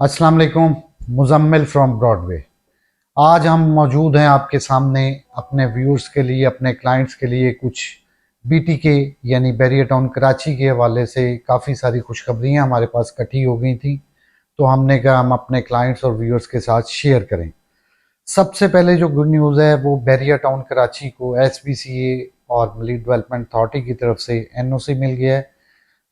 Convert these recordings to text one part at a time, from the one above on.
अस्सलाम वालेकुम। Muzammil from Broadway. आज हम मौजूद हैं आपके सामने अपने व्यूअर्स के लिए, अपने क्लाइंट्स के लिए कुछ बीटीके यानी बैरियर टाउन कराची के हवाले से काफ़ी सारी खुशखबरियाँ हमारे पास इकट्ठी हो गई थी, तो हमने कहा हम अपने क्लाइंट्स और व्यूअर्स के साथ शेयर करें। सबसे पहले जो गुड न्यूज़ है वो बैरियर टाउन कराची को एसपीसीए और मलीक डेवलपमेंट अथॉरिटी की तरफ से एनओसी मिल गया है,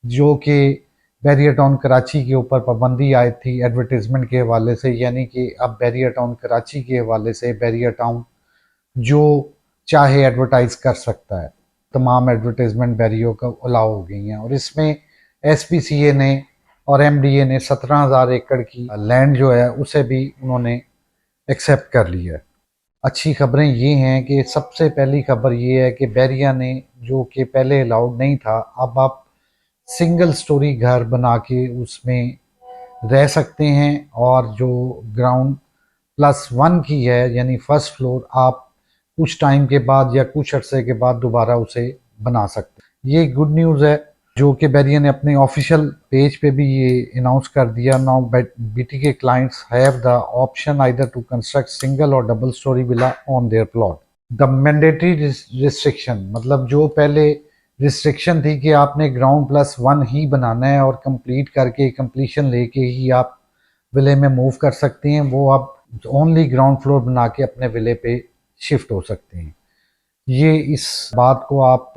जो कि बैरियर टाउन कराची के ऊपर पाबंदी आई थी एडवर्टीज़मेंट के हवाले से, यानी कि अब बैरियर टाउन कराची के हवाले से बैरियर टाउन जो चाहे एडवर्टाइज कर सकता है। तमाम एडवर्टाइजमेंट बैरियर को अलाउ हो गई हैं और इसमें एसपीसीए ने और एमडीए ने 17,000 एकड़ की लैंड जो है उसे भी उन्होंने एक्सेप्ट कर लिया है। अच्छी खबरें ये हैं कि सबसे पहली खबर ये है कि बैरिया ने, जो कि पहले अलाउड नहीं था, अब आप सिंगल स्टोरी घर बना के उसमें रह सकते हैं और जो ग्राउंड +1 की है यानी फर्स्ट फ्लोर आप कुछ टाइम के बाद या कुछ अरसे के बाद दोबारा उसे बना सकते हैं। ये गुड न्यूज़ है जो कि बैरिया ने अपने ऑफिशियल पेज पे भी ये अनाउंस कर दिया। नाउ बीटी के clients have the option either to construct single और double storey villa on their plot. The mandatory restriction, मतलब जो पहले रिस्ट्रिक्शन थी कि आपने ग्राउंड +1 ही बनाना है और कंप्लीट करके कंप्लीशन लेके ही आप विले में मूव कर सकते हैं, वो आप ओनली ग्राउंड फ्लोर बना के अपने विले पे शिफ्ट हो सकते हैं। ये इस बात को आप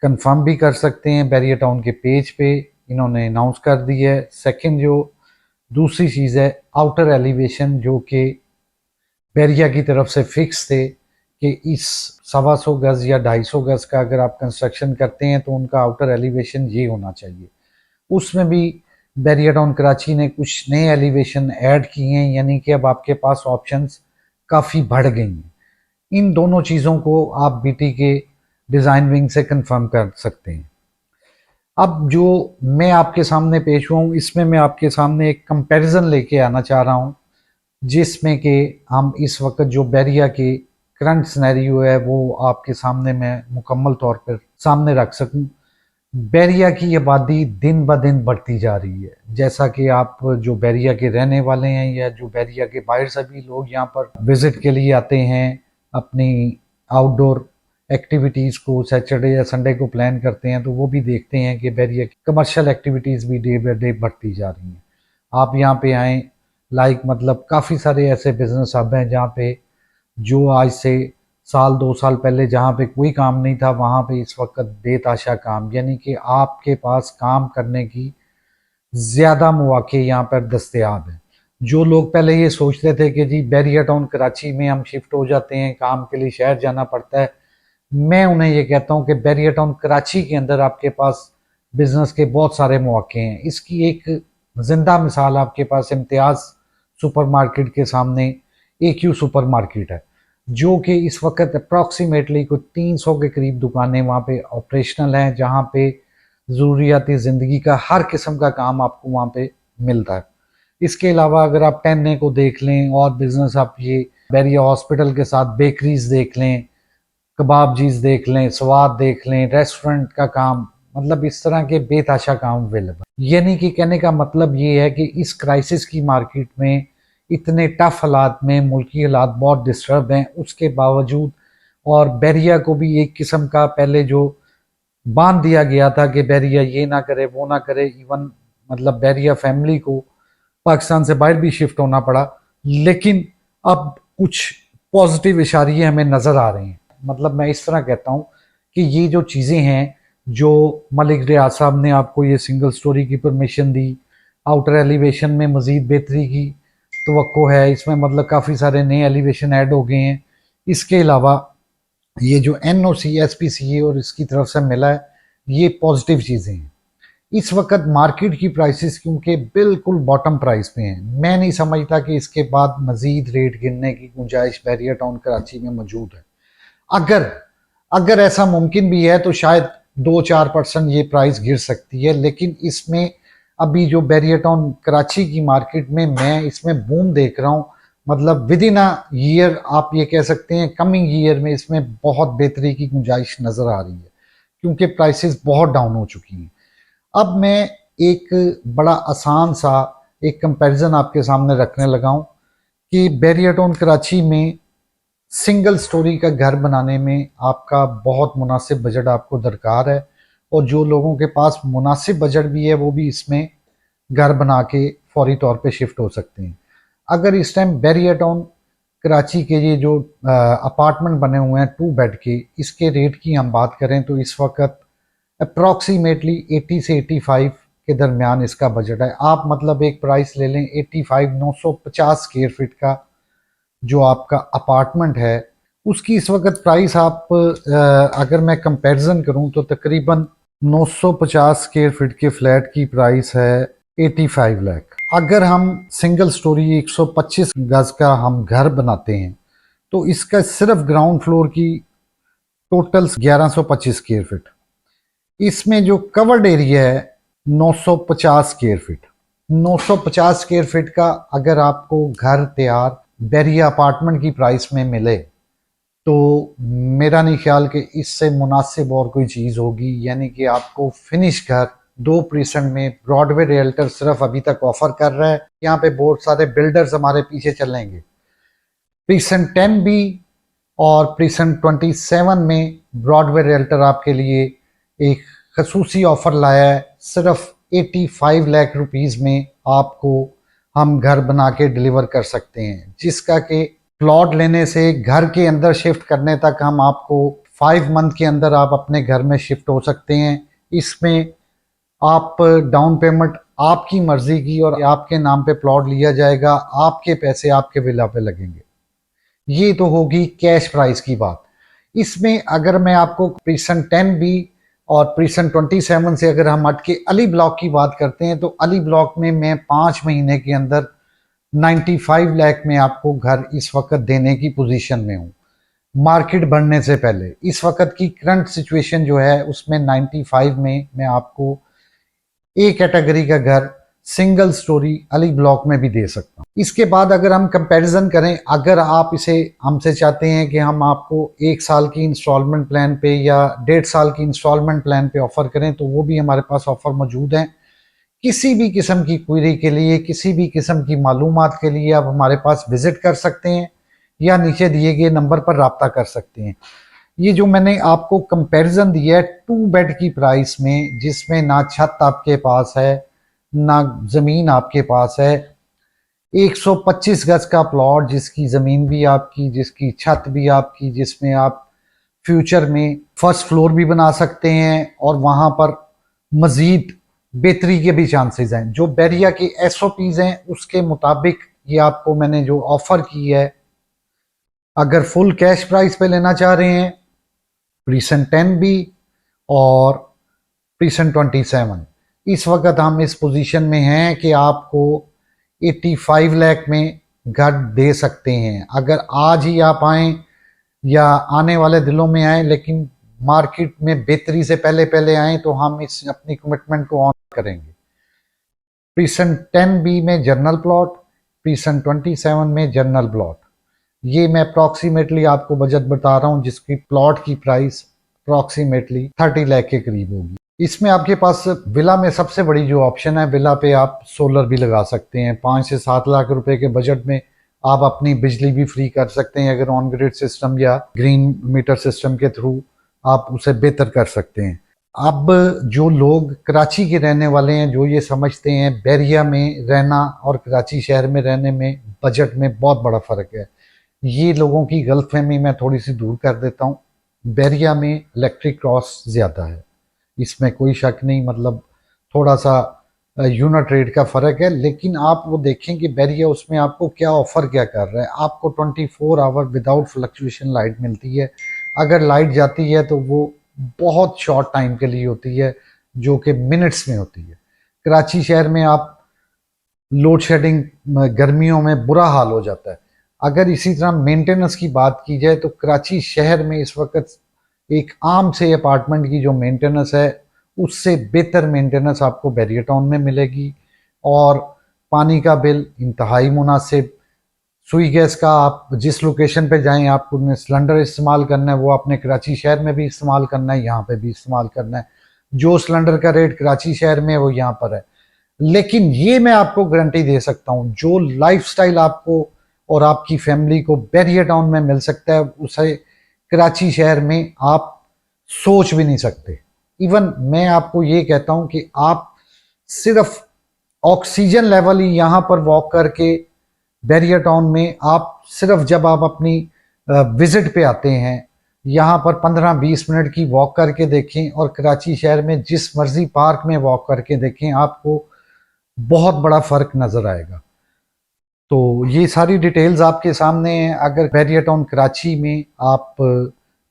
कंफर्म भी कर सकते हैं, बैरियर टाउन के पेज पे इन्होंने अनाउंस कर दी है। सेकंड जो दूसरी चीज़ है आउटर एलिवेशन, जो कि बैरिया की तरफ से फिक्स थे कि इस 125 गज या 250 गज का अगर आप कंस्ट्रक्शन करते हैं तो उनका आउटर एलिवेशन ये होना चाहिए। उसमें भी बैरियर टाउन कराची ने कुछ नए एलिवेशन ऐड किए हैं, यानी कि अब आपके पास ऑप्शंस काफ़ी बढ़ गई हैं। इन दोनों चीज़ों को आप बीटी के डिज़ाइन विंग से कंफर्म कर सकते हैं। अब जो मैं आपके सामने पेश हुआ हूँ इसमें मैं आपके सामने एक कंपैरिजन लेके आना चाह रहा हूँ, जिसमें कि हम इस वक्त जो बैरिया के करंट सिनेरियो है वो आपके सामने मैं मुकम्मल तौर पर सामने रख सकूं। बैरिया की आबादी दिन ब दिन बढ़ती जा रही है। जैसा कि आप जो बैरिया के रहने वाले हैं या जो बैरिया के बाहर सभी लोग यहाँ पर विज़िट के लिए आते हैं, अपनी आउटडोर एक्टिविटीज़ को सैटरडे या संडे को प्लान करते हैं, तो वो भी देखते हैं कि बैरिया की कमर्शियल एक्टिविटीज़ भी डे बाई डे बढ़ती जा रही हैं। आप यहाँ पे आएँ, लाइक मतलब काफ़ी सारे ऐसे बिजनेस हब हैं जहाँ पे जो आज से साल 2 साल पहले जहाँ पे कोई काम नहीं था वहाँ पे इस वक्त बेताशा काम, यानी कि आपके पास काम करने की ज़्यादा मौके यहाँ पर दस्तयाब हैं। जो लोग पहले ये सोचते थे कि जी बैरियर टाउन कराची में हम शिफ्ट हो जाते हैं, काम के लिए शहर जाना पड़ता है, मैं उन्हें ये कहता हूँ कि बैरियर टाउन कराची के अंदर आपके पास बिजनेस के बहुत सारे मौके हैं। इसकी एक जिंदा मिसाल आपके पास इम्तियाज़ सुपरमार्केट के सामने AQ सुपरमार्केट है, जो कि इस वक्त अप्रॉक्सीमेटली कुछ 300 के करीब दुकानें वहाँ पे ऑपरेशनल हैं, जहाँ पे ज़रूरियाती ज़िंदगी का हर किस्म का काम आपको वहाँ पे मिलता है। इसके अलावा अगर आप 10A को देख लें और बिजनेस आप ये बैरिया हॉस्पिटल के साथ बेकरीज देख लें, कबाबजीज देख लें, स्वाद देख लें, रेस्टोरेंट का काम, मतलब इस तरह के बेताशा काम अवेलेबल। यानी कि कहने का मतलब ये है कि इस क्राइसिस की मार्केट में इतने टफ हालात में मुल्की हालात बहुत डिस्टर्ब हैं, उसके बावजूद और बैरिया को भी एक किस्म का पहले जो बांध दिया गया था कि बैरिया ये ना करे वो ना करे, इवन मतलब बैरिया फैमिली को पाकिस्तान से बाहर भी शिफ्ट होना पड़ा, लेकिन अब कुछ पॉजिटिव इशारे हमें नज़र आ रहे हैं। मतलब मैं इस तरह कहता हूँ कि ये जो चीज़ें हैं, जो मलिक रियाज साहब ने आपको ये सिंगल स्टोरी की परमिशन दी, आउटर एलिवेशन में मज़ीद बेहतरी की तवक्को है, इसमें मतलब काफ़ी सारे नए एलिवेशन ऐड हो गए हैं। इसके अलावा ये जो NOC SPCA और इसकी तरफ से मिला है, ये पॉजिटिव चीज़ें हैं। इस वक्त मार्केट की प्राइसेस क्योंकि बिल्कुल बॉटम प्राइस पे हैं, मैं नहीं समझता कि इसके बाद मज़ीद रेट गिरने की गुंजाइश बैरियर टाउन कराची में मौजूद है। अगर अगर ऐसा मुमकिन भी है तो शायद 2-4% ये प्राइस गिर सकती है, लेकिन इसमें अभी जो बैरियर टाउन कराची की मार्केट में मैं इसमें बूम देख रहा हूँ। मतलब विद इन अ ईयर आप ये कह सकते हैं कमिंग ईयर में इसमें बहुत बेहतरी की गुंजाइश नज़र आ रही है, क्योंकि प्राइसेस बहुत डाउन हो चुकी हैं। अब मैं एक बड़ा आसान सा एक कंपैरिजन आपके सामने रखने लगा हूँ कि बैरियर टाउन कराची में सिंगल स्टोरी का घर बनाने में आपका बहुत मुनासिब बजट आपको दरकार है, और जो लोगों के पास मुनासिब बजट भी है वो भी इसमें घर बना के फौरी तौर पे शिफ्ट हो सकते हैं। अगर इस टाइम बैरियर टाउन कराची के ये जो अपार्टमेंट बने हुए हैं 2 बेड के, इसके रेट की हम बात करें तो इस वक्त अप्रॉक्सीमेटली 80 से 85 के दरमियान इसका बजट है। आप मतलब एक प्राइस ले लें 85, 950 स्क्वायर फीट का जो आपका अपार्टमेंट है, उसकी इस वक्त प्राइस आप अगर मैं कंपैरिजन करूं तो तकरीबन 950 स्क्वायर फीट के फ्लैट की प्राइस है 85 लाख। अगर हम सिंगल स्टोरी 125 गज का हम घर बनाते हैं तो इसका सिर्फ ग्राउंड फ्लोर की टोटल 1125 स्क्वायर फीट, इसमें जो कवर्ड एरिया है 950 स्क्वायर फीट। 950 स्क्वायर फीट का अगर आपको घर तैयार बैरिया अपार्टमेंट की प्राइस में मिले तो मेरा नहीं ख्याल कि इससे मुनासिब और कोई चीज़ होगी। यानी कि आपको फिनिश घर 2% में ब्रॉडवे रियल्टर सिर्फ अभी तक ऑफर कर रहा है। यहाँ पे बहुत सारे बिल्डर्स हमारे पीछे चलेंगे। प्रीसेंट 10 बी और प्रीसेंट 27 में ब्रॉडवे रियल्टर आपके लिए एक खसूसी ऑफर लाया है। सिर्फ 85 लाख रुपीस में आपको हम घर बना के डिलीवर कर सकते हैं, जिसका कि प्लॉट लेने से घर के अंदर शिफ्ट करने तक हम आपको 5 मंथ के अंदर आप अपने घर में शिफ्ट हो सकते हैं। इसमें आप डाउन पेमेंट आपकी मर्जी की और आपके नाम पे प्लॉट लिया जाएगा, आपके पैसे आपके विला पे लगेंगे। ये तो होगी कैश प्राइस की बात। इसमें अगर मैं आपको प्रीसेंट 10 बी और प्रीसेंट 27 से अगर हम हट के अली ब्लॉक की बात करते हैं तो अली ब्लॉक में मैं 5 महीने के अंदर 95 लाख में आपको घर इस वक्त देने की पोजीशन में हूँ। मार्केट बढ़ने से पहले इस वक्त की करंट सिचुएशन जो है उसमें 95 में मैं आपको ए कैटेगरी का घर सिंगल स्टोरी अली ब्लॉक में भी दे सकता हूँ। इसके बाद अगर हम कंपैरिजन करें, अगर आप इसे हमसे चाहते हैं कि हम आपको 1 साल की इंस्टॉलमेंट प्लान पे या 1.5 साल की इंस्टॉलमेंट प्लान पे ऑफर करें तो वो भी हमारे पास ऑफर मौजूद हैं। किसी भी किस्म की क्वेरी के लिए, किसी भी किस्म की मालूमात के लिए आप हमारे पास विजिट कर सकते हैं या नीचे दिए गए नंबर पर रब्ता कर सकते हैं। ये जो मैंने आपको कंपैरिजन दिया है 2 बेड की प्राइस में, जिसमें ना छत आपके पास है ना ज़मीन आपके पास है, 125 गज का प्लॉट जिसकी ज़मीन भी आपकी, जिसकी छत भी आपकी, जिसमें आप फ्यूचर में फर्स्ट फ्लोर भी बना सकते हैं और वहाँ पर मज़ीद बेहतरी के भी चांसेस हैं। जो बैरिया की SOPs हैं उसके मुताबिक ये आपको मैंने जो ऑफ़र की है, अगर फुल कैश प्राइस पे लेना चाह रहे हैं प्रीसेंट 10 बी और प्रीसेंट 27, इस वक्त हम इस पोजीशन में हैं कि आपको 85 लाख में घर दे सकते हैं। अगर आज ही आप आएँ या आने वाले दिनों में आएँ, लेकिन मार्केट में बेहतरी से पहले पहले आएँ तो हम इस अपनी कमिटमेंट को ऑन करेंगे। प्रीसेंट 10 बी में जर्नल प्लॉट, प्रीसेंट 27 में जर्नल प्लॉट। ये मैं अप्रॉक्सीमेटली आपको बजट बता रहा हूँ जिसकी प्लॉट की प्राइस अप्रॉक्सीमेटली 30 लाख के करीब होगी। इसमें आपके पास विला में सबसे बड़ी जो ऑप्शन है, विला पे आप सोलर भी लगा सकते हैं। 5 से 7 लाख रुपए के बजट में आप अपनी बिजली भी फ्री कर सकते हैं अगर ऑन ग्रिड सिस्टम या ग्रीन मीटर सिस्टम के थ्रू आप उसे बेहतर कर सकते हैं। अब जो लोग कराची के रहने वाले हैं, जो ये समझते हैं बैरिया में रहना और कराची शहर में रहने में बजट में बहुत बड़ा फ़र्क है, ये लोगों की गलतफहमी मैं थोड़ी सी दूर कर देता हूँ। बैरिया में इलेक्ट्रिक कॉस्ट ज़्यादा है, इसमें कोई शक नहीं। मतलब थोड़ा सा यूनिट रेट का फ़र्क है, लेकिन आप वो देखें कि बैरिया उसमें आपको क्या ऑफ़र क्या कर रहा है। आपको 24 आवर विदाउट फ्लक्चुएशन लाइट मिलती है। अगर लाइट जाती है तो वो बहुत शॉर्ट टाइम के लिए होती है, जो कि मिनट्स में होती है। कराची शहर में आप लोड शेडिंग गर्मियों में बुरा हाल हो जाता है। अगर इसी तरह मेंटेनेंस की बात की जाए तो कराची शहर में इस वक्त एक आम से अपार्टमेंट की जो मेंटेनेंस है उससे बेहतर मेंटेनेंस आपको बैरियर टाउन में मिलेगी, और पानी का बिल इंतहाई मुनासिब। सुई गैस का आप जिस लोकेशन पे जाएं आपको सिलेंडर इस्तेमाल करना है वो आपने कराची शहर में भी इस्तेमाल करना है, यहाँ पे भी इस्तेमाल करना है। जो सिलेंडर का रेट कराची शहर में है वो यहाँ पर है। लेकिन ये मैं आपको गारंटी दे सकता हूँ, जो लाइफस्टाइल आपको और आपकी फैमिली को बैरियर टाउन में मिल सकता है, उसे कराची शहर में आप सोच भी नहीं सकते। इवन मैं आपको ये कहता हूँ कि आप सिर्फ ऑक्सीजन लेवल ही यहाँ पर वॉक करके बैरियर टाउन में, आप सिर्फ जब आप अपनी विजिट पे आते हैं, यहाँ पर 15-20 मिनट की वॉक करके देखें और कराची शहर में जिस मर्जी पार्क में वॉक करके देखें, आपको बहुत बड़ा फ़र्क नज़र आएगा। तो ये सारी डिटेल्स आपके सामने हैं। अगर बैरियर टाउन कराची में आप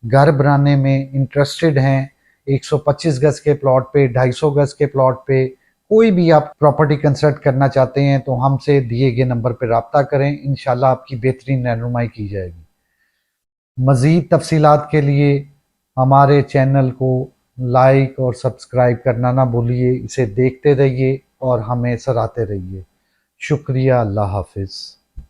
घर बनाने में इंटरेस्टेड हैं, 125 गज के प्लॉट पे, 250 गज के प्लॉट पे, कोई भी आप प्रॉपर्टी कंसल्ट करना चाहते हैं तो हमसे दिए गए नंबर पर रब्ता करें। इंशाल्लाह आपकी बेहतरीन रहनुमाई की जाएगी। मज़ीद तफसीलात के लिए हमारे चैनल को लाइक और सब्सक्राइब करना ना भूलिए। इसे देखते रहिए और हमें सराहते रहिए। शुक्रिया। अल्लाह हाफिज़।